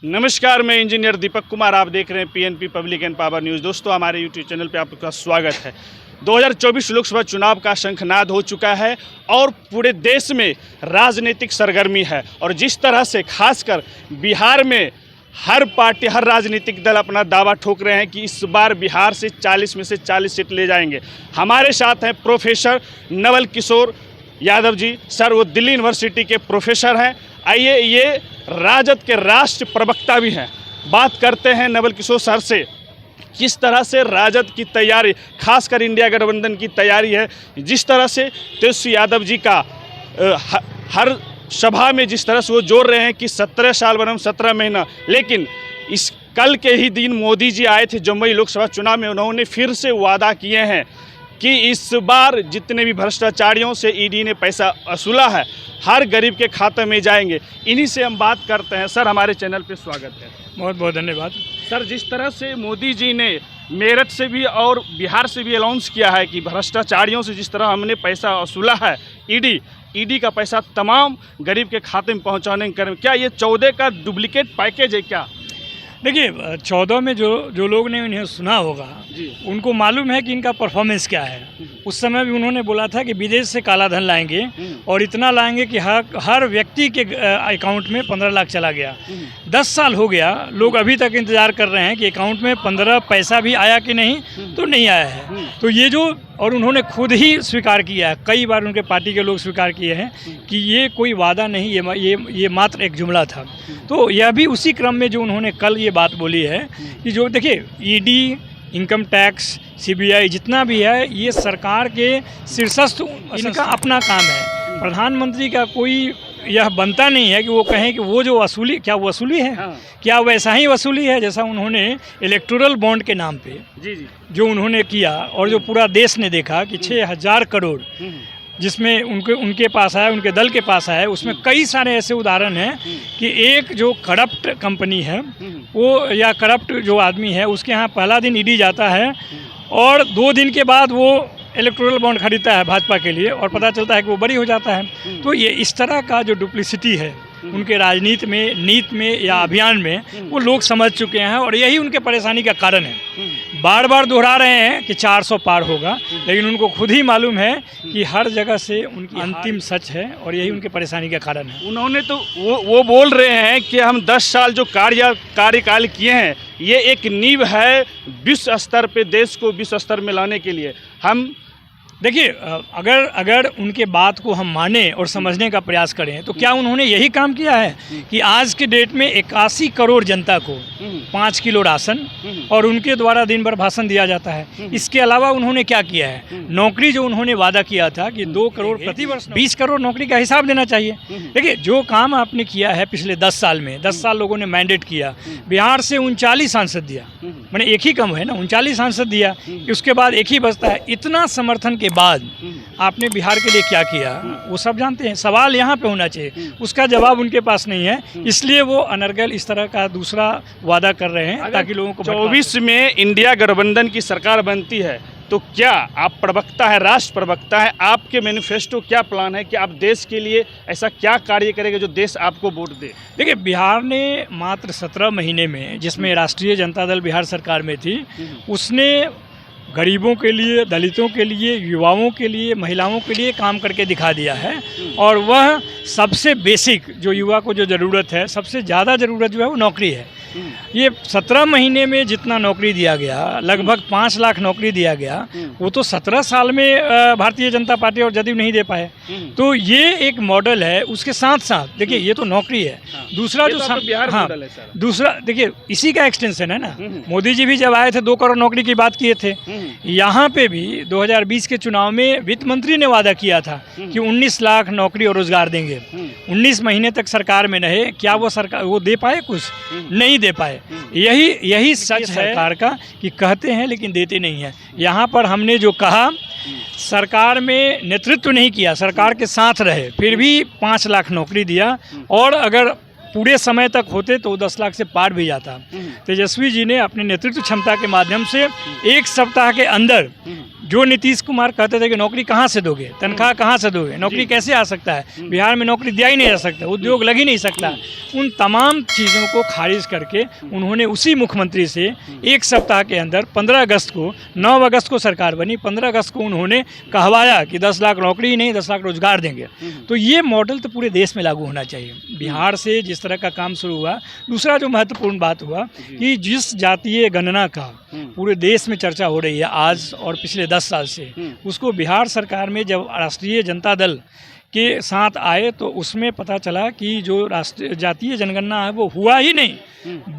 नमस्कार, मैं इंजीनियर दीपक कुमार। आप देख रहे हैं PNP public and power news. दोस्तों, हमारे यूट्यूब चैनल पे आपका स्वागत है। 2024 लोकसभा चुनाव का शंखनाद हो चुका है और पूरे देश में राजनीतिक सरगर्मी है। और जिस तरह से खासकर बिहार में हर पार्टी, हर राजनीतिक दल अपना दावा ठोक रहे हैं कि इस बार बिहार से 40 में से 40 सीट ले जाएंगे। हमारे साथ हैं प्रोफेसर नवल किशोर यादव जी। सर, वो दिल्ली यूनिवर्सिटी के प्रोफेसर हैं। आइए, ये राजद के राष्ट्र प्रवक्ता भी हैं। बात करते हैं नवल किशोर सर से, किस तरह से राजद की तैयारी, खासकर इंडिया गठबंधन की तैयारी है। जिस तरह से तेजस्वी यादव जी का हर सभा में जिस तरह से वो जोड़ रहे हैं कि 17 साल बनाम 17 महीना, लेकिन इस कल के ही दिन मोदी जी आए थे जमुई लोकसभा चुनाव में। उन्होंने फिर से वादा किए हैं कि इस बार जितने भी भ्रष्टाचारियों से ईडी ने पैसा वसूला है, हर गरीब के खाते में जाएंगे। इन्हीं से हम बात करते हैं। सर, हमारे चैनल पे स्वागत है। बहुत बहुत धन्यवाद। सर, जिस तरह से मोदी जी ने मेरठ से भी और बिहार से भी अनाउंस किया है कि भ्रष्टाचारियों से जिस तरह हमने पैसा वसूला है, ईडी का पैसा तमाम गरीब के खाते में पहुंचाने के, क्या ये 14 का डुप्लीकेट पैकेज है क्या? देखिए, 14 में जो लोग ने इन्हें सुना होगा उनको मालूम है कि इनका परफॉर्मेंस क्या है। उस समय भी उन्होंने बोला था कि विदेश से काला धन लाएंगे और इतना लाएंगे कि हर व्यक्ति के अकाउंट में 15 लाख चला गया। 10 साल हो गया, लोग अभी तक इंतज़ार कर रहे हैं कि अकाउंट में 15 पैसा भी आया कि नहीं, तो नहीं आया है। तो ये जो, और उन्होंने खुद ही स्वीकार किया है, कई बार उनके पार्टी के लोग स्वीकार किए हैं कि ये कोई वादा नहीं, ये मात्र एक जुमला था। तो यह भी उसी क्रम में जो उन्होंने कल ये बात बोली है कि जो देखिए, ईडी, इनकम टैक्स, सीबीआई जितना भी है, ये सरकार के शीर्षस्थ इनका अपना काम है। प्रधानमंत्री का कोई यह बनता नहीं है कि वो कहें कि वो जो वसूली, क्या वसूली है, क्या वैसा ही वसूली है जैसा उन्होंने इलेक्टोरल बॉन्ड के नाम पे जो उन्होंने किया और जो पूरा देश ने देखा कि 6000 करोड़ जिसमें उनके पास आया, उनके दल के पास आया। उसमें कई सारे ऐसे उदाहरण हैं कि एक जो करप्ट कंपनी है वो, या करप्ट जो आदमी है, उसके यहाँ पहला दिन ईडी जाता है और 2 दिन के बाद वो इलेक्टोरल बॉन्ड खरीदता है भाजपा के लिए और पता चलता है कि वो बरी हो जाता है। तो ये इस तरह का जो डुप्लिसिटी है उनके राजनीति में, नीति में या अभियान में, वो लोग समझ चुके हैं और यही उनके परेशानी का कारण है। बार बार दोहरा रहे हैं कि 400 पार होगा, लेकिन उनको खुद ही मालूम है कि हर जगह से उनकी अंतिम सच है और यही उनके परेशानी का कारण है। उन्होंने तो वो बोल रहे हैं कि हम 10 साल जो कार्यकाल किए हैं, ये एक नींव है विश्व स्तर पे, देश को विश्व स्तर में लाने के लिए। हम देखिए, अगर उनके बात को हम माने और समझने का प्रयास करें तो क्या उन्होंने यही काम किया है कि आज के डेट में 81 करोड़ जनता को 5 किलो राशन और उनके द्वारा दिन भर भाषण दिया जाता है। इसके अलावा उन्होंने क्या किया है? नौकरी जो उन्होंने वादा किया था कि 2 करोड़ प्रति वर्ष, 20 करोड़ नौकरी का हिसाब देना चाहिए। देखिए, जो काम आपने किया है पिछले 10 साल में, 10 साल लोगों ने मैंडेट किया, बिहार से 39 सांसद दिया, मैंने एक ही कम है ना, 39 सांसद दिया, उसके बाद एक ही बचता है। इतना समर्थन के बाद आपने बिहार के लिए क्या किया वो सब जानते हैं। सवाल यहाँ पे होना चाहिए, उसका जवाब उनके पास नहीं है, इसलिए वो अनर्गल इस तरह का दूसरा वादा कर रहे हैं ताकि लोगों को। 24 में इंडिया गठबंधन की सरकार बनती है, तो क्या आप प्रवक्ता है, राष्ट्र प्रवक्ता है, आपके मैनिफेस्टो क्या प्लान है कि आप देश के लिए ऐसा क्या कार्य करेंगे जो देश आपको वोट दे? देखिए, बिहार ने मात्र 17 महीने में, जिसमें राष्ट्रीय जनता दल बिहार सरकार में थी, उसने गरीबों के लिए, दलितों के लिए, युवाओं के लिए, महिलाओं के लिए काम करके दिखा दिया है। और वह सबसे बेसिक जो युवा को जो ज़रूरत है, सबसे ज़्यादा ज़रूरत जो है वो नौकरी है। ये 17 महीने में जितना नौकरी दिया गया, लगभग 5 लाख नौकरी दिया गया, वो तो 17 साल में भारतीय जनता पार्टी और जदयू नहीं दे पाए। तो ये एक मॉडल है। उसके साथ साथ देखिए, ये तो नौकरी है, दूसरा जो बिहार मॉडल है। दूसरा देखिए, इसी का एक्सटेंशन है ना। मोदी जी भी जब आए थे 2 करोड़ नौकरी की बात किए थे। यहाँ पे भी 2020 के चुनाव में वित्त मंत्री ने वादा किया था कि 19 लाख नौकरी और रोजगार देंगे। 19 महीने तक सरकार में रहे, क्या वो सरकार वो दे पाए? कुछ नहीं दे पाए। यही सच है सरकार का कि कहते हैं लेकिन देते नहीं है। यहाँ पर हमने जो कहा, सरकार में नेतृत्व नहीं किया, सरकार के साथ रहे, फिर भी 5 लाख नौकरी दिया और अगर पूरे समय तक होते तो 10 लाख से पार भी जाता। तेजस्वी जी ने अपने नेतृत्व क्षमता के माध्यम से 1 सप्ताह के अंदर जो नीतीश कुमार कहते थे कि नौकरी कहाँ से दोगे, तनख्वाह कहाँ से दोगे, नौकरी कैसे आ सकता है, बिहार में नौकरी दिया ही नहीं जा सकता, उद्योग लग ही नहीं सकता, उन तमाम चीज़ों को खारिज करके उन्होंने उसी मुख्यमंत्री से एक सप्ताह के अंदर 15 अगस्त को, 9 अगस्त को सरकार बनी, 15 अगस्त को उन्होंने कहवाया कि 10 लाख नौकरी ही नहीं 10 लाख रोजगार देंगे। तो ये मॉडल तो पूरे देश में लागू होना चाहिए। बिहार से जिस तरह का काम शुरू हुआ, दूसरा जो महत्वपूर्ण बात हुआ कि जिस जातीय गणना का पूरे देश में चर्चा हो रही है आज और पिछले 10 साल से, उसको बिहार सरकार में जब राष्ट्रीय जनता दल के साथ आए तो उसमें पता चला कि जो राष्ट्रीय जातीय जनगणना है वो हुआ ही नहीं,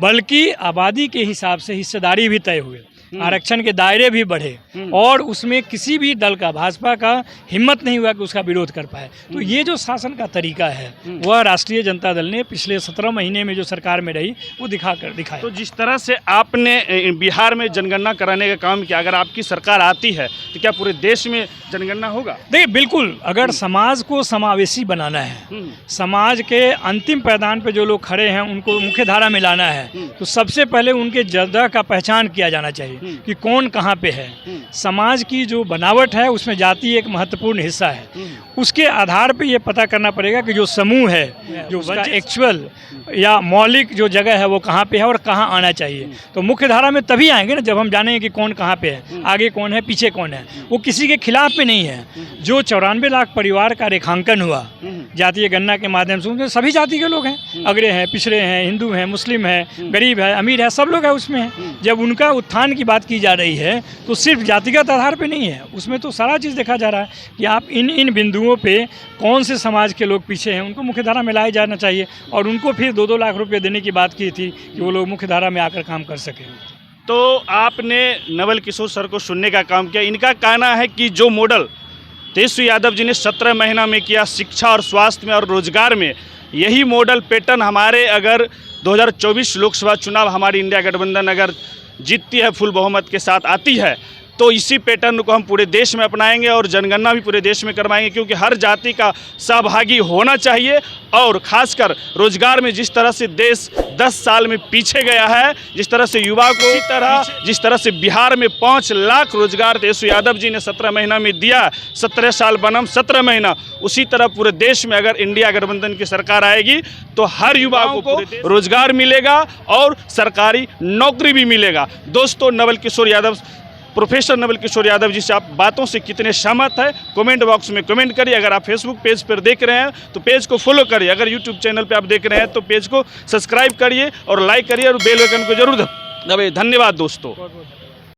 बल्कि आबादी के हिसाब से हिस्सेदारी भी तय हुए, आरक्षण के दायरे भी बढ़े और उसमें किसी भी दल का, भाजपा का हिम्मत नहीं हुआ कि उसका विरोध कर पाए। तो ये जो शासन का तरीका है वह राष्ट्रीय जनता दल ने पिछले 17 महीने में जो सरकार में रही वो दिखाया। तो जिस तरह से आपने बिहार में जनगणना कराने का काम किया, अगर आपकी सरकार आती है तो क्या पूरे देश में जनगणना होगा? देखिए बिल्कुल, अगर समाज को समावेशी बनाना है, समाज के अंतिम पैदान पे जो लोग खड़े हैं उनको मुख्य धारा में लाना है, तो सबसे पहले उनके जगह का पहचान किया जाना चाहिए कि कौन कहाँ पे है। समाज की जो बनावट है उसमें जाति एक महत्वपूर्ण हिस्सा है, उसके आधार पे ये पता करना पड़ेगा कि जो समूह है, जो उसका एक्चुअल या मौलिक जो जगह है वो कहाँ पे है और कहाँ आना चाहिए। तो मुख्य धारा में तभी आएंगे ना जब हम जानेंगे कि कौन कहाँ पे है, आगे कौन है, पीछे कौन है। वो किसी के खिलाफ में नहीं है। जो 94 लाख परिवार का रेखांकन हुआ जातीय गणना के माध्यम से, उसमें सभी जाति के लोग हैं, अगड़े हैं, पिछड़े हैं, हिंदू हैं, मुस्लिम है, गरीब है, अमीर है, सब लोग हैं उसमें। जब उनका उत्थान की बात की जा रही है तो सिर्फ जातिगत आधार पे नहीं है, उसमें तो सारा चीज़ देखा जा रहा है कि आप इन बिंदुओं पे कौन से समाज के लोग पीछे हैं उनको मुख्यधारा में लाया जाना चाहिए। और उनको फिर 2-2 लाख रुपये देने की बात की थी कि वो लोग मुख्यधारा में आकर काम कर सकें। तो आपने नवल किशोर सर को सुनने का काम किया। इनका कहना है कि जो मॉडल तेजस्वी यादव जी ने 17 महीना में किया शिक्षा और स्वास्थ्य में और रोजगार में, यही मॉडल पैटर्न हमारे अगर 2024 लोकसभा चुनाव हमारी इंडिया गठबंधन अगर जीतती है, फुल बहुमत के साथ आती है, तो इसी पैटर्न को हम पूरे देश में अपनाएंगे और जनगणना भी पूरे देश में करवाएंगे, क्योंकि हर जाति का सहभागी होना चाहिए। और खासकर रोजगार में जिस तरह से देश 10 साल में पीछे गया है, जिस तरह से युवा को, जिस तरह से बिहार में 5 लाख रोजगार तेजस्वी यादव जी ने 17 महीना में दिया, 17 साल बनम 17 महीना, उसी तरह पूरे देश में अगर इंडिया गठबंधन की सरकार आएगी तो हर युवा को रोजगार मिलेगा और सरकारी नौकरी भी मिलेगा। दोस्तों, नवल किशोर यादव, प्रोफेसर नवल किशोर यादव जी से आप बातों से कितने सहमत है, कमेंट बॉक्स में कमेंट करिए। अगर आप फेसबुक पेज पर देख रहे हैं तो पेज को फॉलो करिए, अगर यूट्यूब चैनल पे आप देख रहे हैं तो पेज को सब्सक्राइब करिए और लाइक करिए और बेल आइकन को जरूर दबाइए। धन्यवाद दोस्तों।